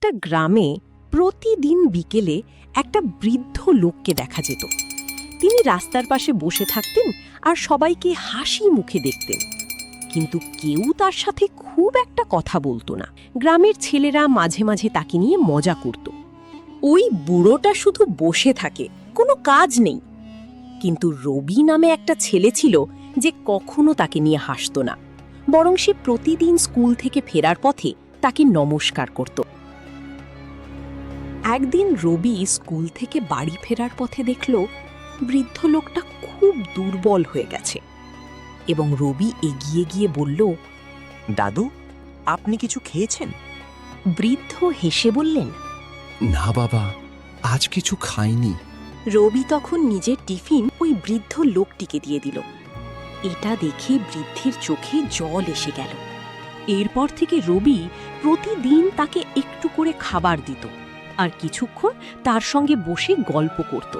একটা গ্রামে প্রতিদিন বিকেলে একটা বৃদ্ধ লোককে দেখা যেত। তিনি রাস্তার পাশে বসে থাকতেন আর সবাইকে হাসি মুখে দেখতেন, কিন্তু কেউ তার সাথে খুব একটা কথা বলতো না। গ্রামের ছেলেরা মাঝে মাঝে তাকে নিয়ে মজা করত। ওই বুড়োটা শুধু বসে থাকে, কোনো কাজ নেই। কিন্তু রবি নামে একটা ছেলে ছিল যে কখনো তাকে নিয়ে হাসত না, বরং সে প্রতিদিন স্কুল থেকে ফেরার পথে তাকে নমস্কার করত। একদিন রবি স্কুল থেকে বাড়ি ফেরার পথে দেখল বৃদ্ধ লোকটা খুব দুর্বল হয়ে গেছে, এবং রবি এগিয়ে গিয়ে বলল, দাদু, আপনি কিছু খেয়েছেন? বৃদ্ধ হেসে বললেন, না বাবা, আজ কিছু খাইনি। রবি তখন নিজের টিফিন ওই বৃদ্ধ লোকটিকে দিয়ে দিল। এটা দেখে বৃদ্ধের চোখে জল এসে গেল। এরপর থেকে রবি প্রতিদিন তাকে একটু করে খাবার দিত আর কিছুক্ষণ তার সঙ্গে বসে গল্প করত।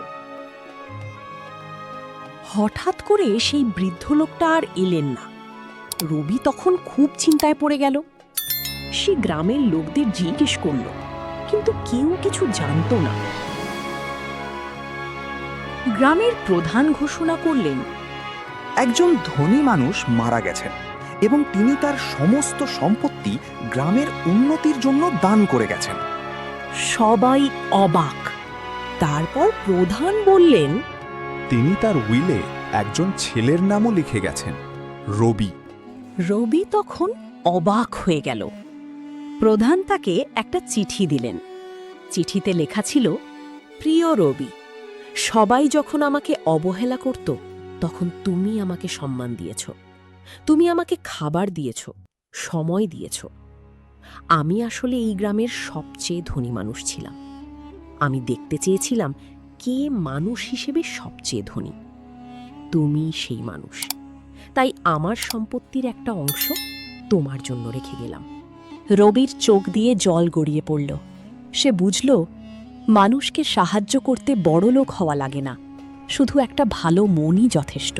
হঠাৎ করে সেই বৃদ্ধ লোকটা আর এলেন না। রবি তখন খুব চিন্তায় পড়ে গেল। সে গ্রামের লোকদের জিজ্ঞেস করল, কিন্তু কেউ কিছু জানত না। গ্রামের প্রধান ঘোষণা করলেন, একজন ধনী মানুষ মারা গেছেন এবং তিনি তার সমস্ত সম্পত্তি গ্রামের উন্নতির জন্য দান করে গেছেন। সবাই অবাক। তারপর প্রধান বললেন, তিনি তার উইলে একজন ছেলের নামও লিখে গেছেন, রবি। রবি তখন অবাক হয়ে গেল। প্রধান তাকে একটা চিঠি দিলেন। চিঠিতে লেখা ছিল, প্রিয় রবি, সবাই যখন আমাকে অবহেলা করত তখন তুমি আমাকে সম্মান দিয়েছ। তুমি আমাকে খাবার দিয়েছ, সময় দিয়েছ। আমি আসলে এই গ্রামের সবচেয়ে ধনী মানুষ ছিলাম। আমি দেখতে চেয়েছিলাম কে মানুষ হিসেবে সবচেয়ে ধনী। তুমি সেই মানুষ। তাই আমার সম্পত্তির একটা অংশ তোমার জন্য রেখে গেলাম। রবির চোখ দিয়ে জল গড়িয়ে পড়ল। সে বুঝল, মানুষকে সাহায্য করতে বড়লোক হওয়া লাগে না, শুধু একটা ভালো মনই যথেষ্ট।